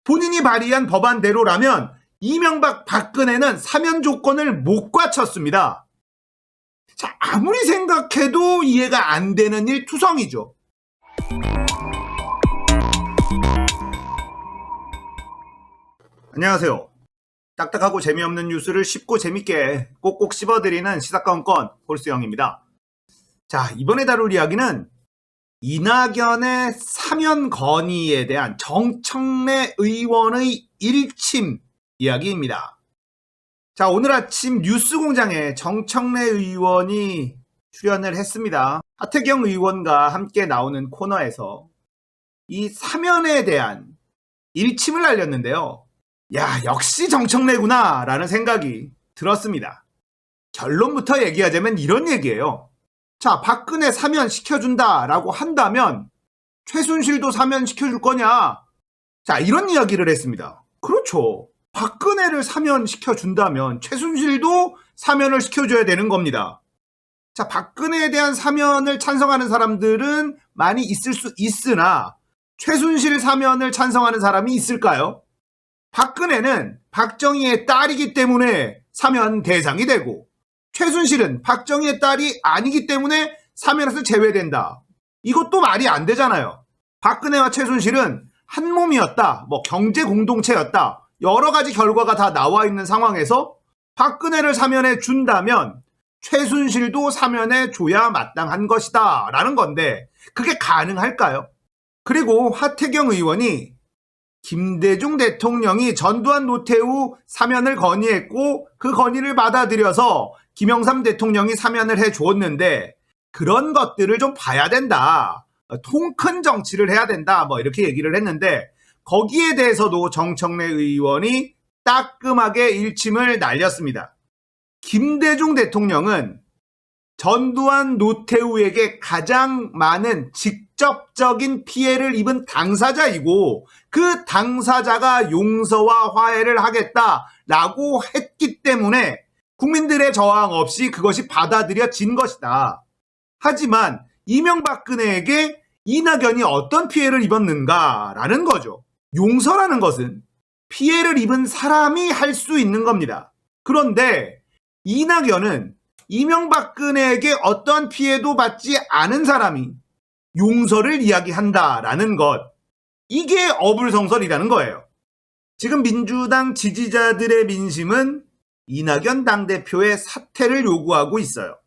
본인이 발의한 법안대로라면 이명박 박근혜는 사면 조건을 못 갖췄습니다. 자, 아무리 생각해도 이해가 안 되는 일 투성이죠. 안녕하세요. 딱딱하고 재미없는 뉴스를 쉽고 재밌게 꼭꼭 씹어드리는 시사건건 홀수영입니다. 자, 이번에 다룰 이야기는 이낙연의 사면 건의에 대한 정청래 의원의 일침 이야기입니다. 자, 오늘 아침 뉴스공장에 정청래 의원이 출연을 했습니다. 하태경 의원과 함께 나오는 코너에서 이 사면에 대한 일침을 알렸는데요. 야, 역시 정청래구나 라는 생각이 들었습니다. 결론부터 얘기하자면 이런 얘기예요. 자, 박근혜 사면 시켜준다 라고 한다면 최순실도 사면 시켜줄 거냐? 자, 이런 이야기를 했습니다. 그렇죠. 박근혜를 사면 시켜준다면 최순실도 사면을 시켜줘야 되는 겁니다. 자, 박근혜에 대한 사면을 찬성하는 사람들은 많이 있을 수 있으나 최순실 사면을 찬성하는 사람이 있을까요? 박근혜는 박정희의 딸이기 때문에 사면 대상이 되고 최순실은 박정희의 딸이 아니기 때문에 사면에서 제외된다. 이것도 말이 안 되잖아요. 박근혜와 최순실은 한 몸이었다. 경제 공동체였다. 여러 가지 결과가 다 나와 있는 상황에서 박근혜를 사면해 준다면 최순실도 사면해 줘야 마땅한 것이다 라는 건데 그게 가능할까요? 그리고 하태경 의원이 김대중 대통령이 전두환 노태우 사면을 건의했고 그 건의를 받아들여서 김영삼 대통령이 사면을 해주었는데 그런 것들을 좀 봐야 된다. 통 큰 정치를 해야 된다. 이렇게 얘기를 했는데 거기에 대해서도 정청래 의원이 따끔하게 일침을 날렸습니다. 김대중 대통령은 전두환 노태우에게 가장 많은 직접적인 피해를 입은 당사자이고 그 당사자가 용서와 화해를 하겠다라고 했기 때문에 국민들의 저항 없이 그것이 받아들여진 것이다. 하지만 이명박근혜에게 이낙연이 어떤 피해를 입었는가라는 거죠. 용서라는 것은 피해를 입은 사람이 할 수 있는 겁니다. 그런데 이낙연은 이명박근혜에게 어떠한 피해도 받지 않은 사람이 용서를 이야기한다라는 것. 이게 어불성설이라는 거예요. 지금 민주당 지지자들의 민심은 이낙연 당대표의 사퇴를 요구하고 있어요.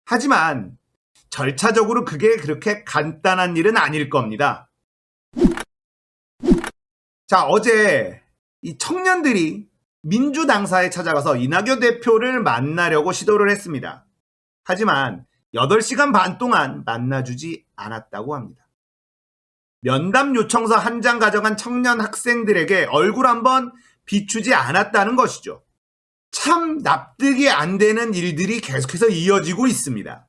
하지만 절차적으로 그게 그렇게 간단한 일은 아닐 겁니다. 자, 어제 이 청년들이 민주당사에 찾아가서 이낙연 대표를 만나려고 시도를 했습니다. 하지만 8시간 반 동안 만나주지 않았다고 합니다. 면담 요청서 한 장 가져간 청년 학생들에게 얼굴 한번 비추지 않았다는 것이죠. 참 납득이 안 되는 일들이 계속해서 이어지고 있습니다.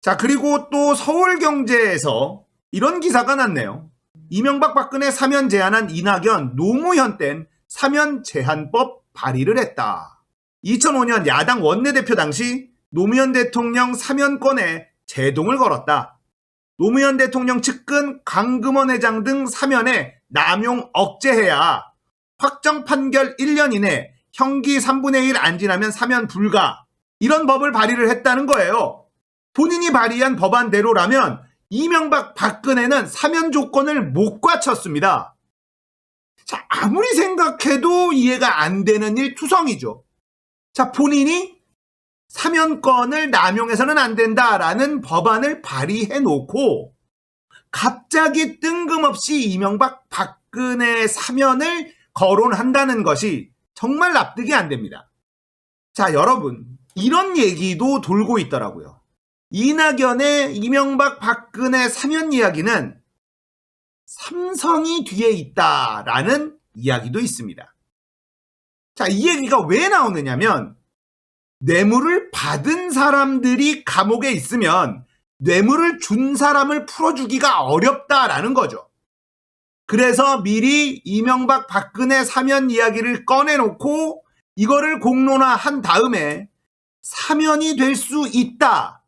자, 그리고 또 서울경제에서 이런 기사가 났네요. 이명박 박근혜 사면 제안한 이낙연 노무현 땐 사면 제한법 발의를 했다. 2005년 야당 원내대표 당시 노무현 대통령 사면권에 제동을 걸었다. 노무현 대통령 측근 강금원 회장 등 사면에 남용 억제해야 확정 판결 1년 이내 형기 3분의 1 안 지나면 사면 불가. 이런 법을 발의를 했다는 거예요. 본인이 발의한 법안대로라면 이명박 박근혜는 사면 조건을 못 갖췄습니다. 자, 아무리 생각해도 이해가 안 되는 일 투성이죠. 자, 본인이 사면권을 남용해서는 안 된다라는 법안을 발의해 놓고 갑자기 뜬금없이 이명박 박근혜 사면을 거론한다는 것이 정말 납득이 안 됩니다. 자, 여러분, 이런 얘기도 돌고 있더라고요. 이낙연의 이명박 박근혜 사면 이야기는 삼성이 뒤에 있다라는 이야기도 있습니다. 자, 이 얘기가 왜 나오느냐면 뇌물을 받은 사람들이 감옥에 있으면 뇌물을 준 사람을 풀어주기가 어렵다라는 거죠. 그래서 미리 이명박 박근혜 사면 이야기를 꺼내놓고 이거를 공론화한 다음에 사면이 될 수 있다.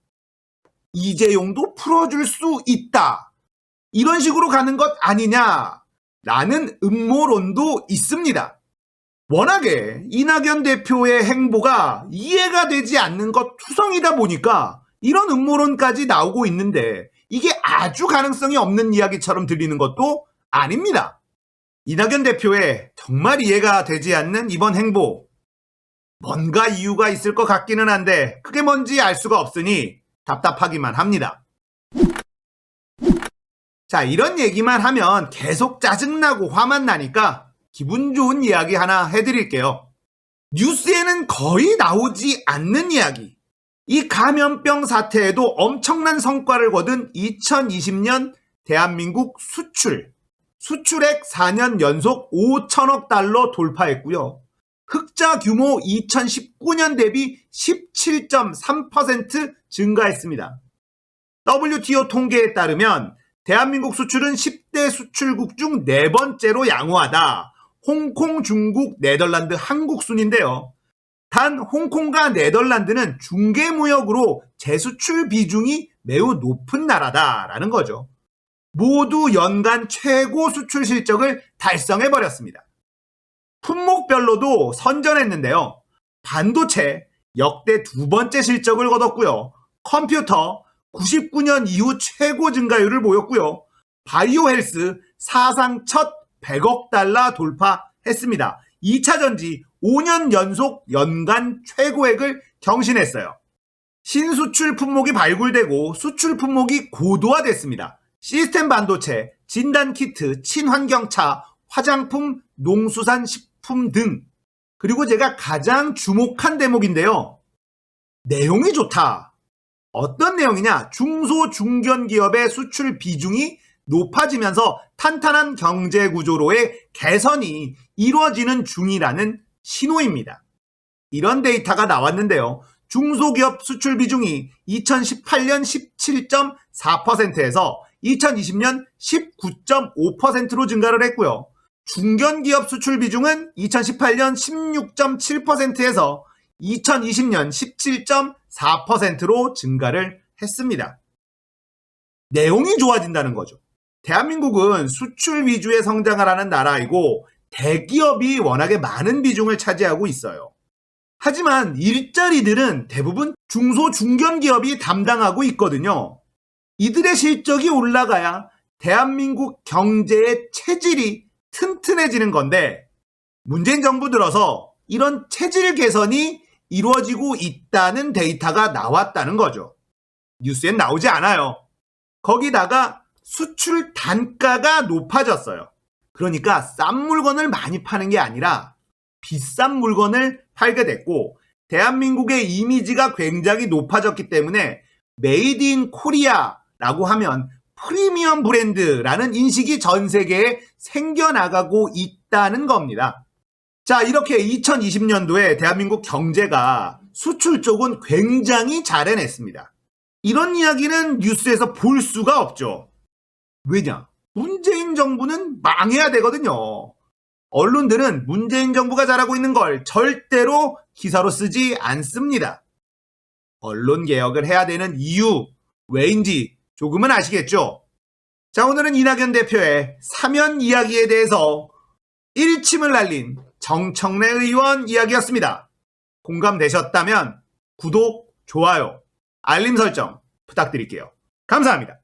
이재용도 풀어줄 수 있다. 이런 식으로 가는 것 아니냐라는 음모론도 있습니다. 워낙에 이낙연 대표의 행보가 이해가 되지 않는 것 투성이다 보니까 이런 음모론까지 나오고 있는데 이게 아주 가능성이 없는 이야기처럼 들리는 것도 아닙니다. 이낙연 대표의 정말 이해가 되지 않는 이번 행보, 뭔가 이유가 있을 것 같기는 한데 그게 뭔지 알 수가 없으니 답답하기만 합니다. 자, 이런 얘기만 하면 계속 짜증나고 화만 나니까 기분 좋은 이야기 하나 해드릴게요. 뉴스에는 거의 나오지 않는 이야기. 이 감염병 사태에도 엄청난 성과를 거둔 2020년 대한민국 수출액 4년 연속 5천억 달러 돌파했고요. 흑자 규모 2019년 대비 17.3% 증가했습니다. WTO 통계에 따르면 대한민국 수출은 10대 수출국 중 4번째로 양호하다. 홍콩, 중국, 네덜란드, 한국 순인데요. 단 홍콩과 네덜란드는 중개무역으로 재수출 비중이 매우 높은 나라다라는 거죠. 모두 연간 최고 수출 실적을 달성해버렸습니다. 품목별로도 선전했는데요. 반도체 역대 2번째 실적을 거뒀고요. 컴퓨터 99년 이후 최고 증가율을 보였고요. 바이오 헬스 사상 첫 100억 달러 돌파했습니다. 2차 전지 5년 연속 연간 최고액을 경신했어요. 신수출 품목이 발굴되고 수출 품목이 고도화됐습니다. 시스템 반도체, 진단키트, 친환경차, 화장품, 농수산식품 등. 그리고 제가 가장 주목한 대목인데요. 내용이 좋다. 어떤 내용이냐? 중소중견기업의 수출 비중이 높아지면서 탄탄한 경제 구조로의 개선이 이루어지는 중이라는 신호입니다. 이런 데이터가 나왔는데요. 중소기업 수출 비중이 2018년 17.4%에서 2020년 19.5%로 증가를 했고요. 중견기업 수출 비중은 2018년 16.7%에서 2020년 17.4%로 증가를 했습니다. 내용이 좋아진다는 거죠. 대한민국은 수출 위주의 성장을 하는 나라이고 대기업이 워낙에 많은 비중을 차지하고 있어요. 하지만 일자리들은 대부분 중소 중견기업이 담당하고 있거든요. 이들의 실적이 올라가야 대한민국 경제의 체질이 튼튼해지는 건데 문재인 정부 들어서 이런 체질 개선이 이루어지고 있다는 데이터가 나왔다는 거죠. 뉴스엔 나오지 않아요. 거기다가 수출 단가가 높아졌어요. 그러니까 싼 물건을 많이 파는 게 아니라 비싼 물건을 팔게 됐고 대한민국의 이미지가 굉장히 높아졌기 때문에 메이드 인 코리아라고 하면 프리미엄 브랜드라는 인식이 전 세계에 생겨나가고 있다는 겁니다. 자, 이렇게 2020년도에 대한민국 경제가 수출 쪽은 굉장히 잘 해냈습니다. 이런 이야기는 뉴스에서 볼 수가 없죠. 왜냐? 문재인 정부는 망해야 되거든요. 언론들은 문재인 정부가 잘하고 있는 걸 절대로 기사로 쓰지 않습니다. 언론 개혁을 해야 되는 이유 왜인지 조금은 아시겠죠? 자, 오늘은 이낙연 대표의 사면 이야기에 대해서 일침을 날린 정청래 의원 이야기였습니다. 공감되셨다면 구독, 좋아요, 알림 설정 부탁드릴게요. 감사합니다.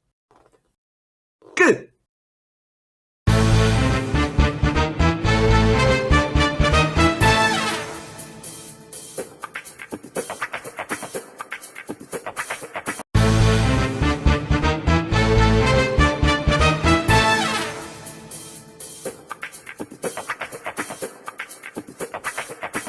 끝!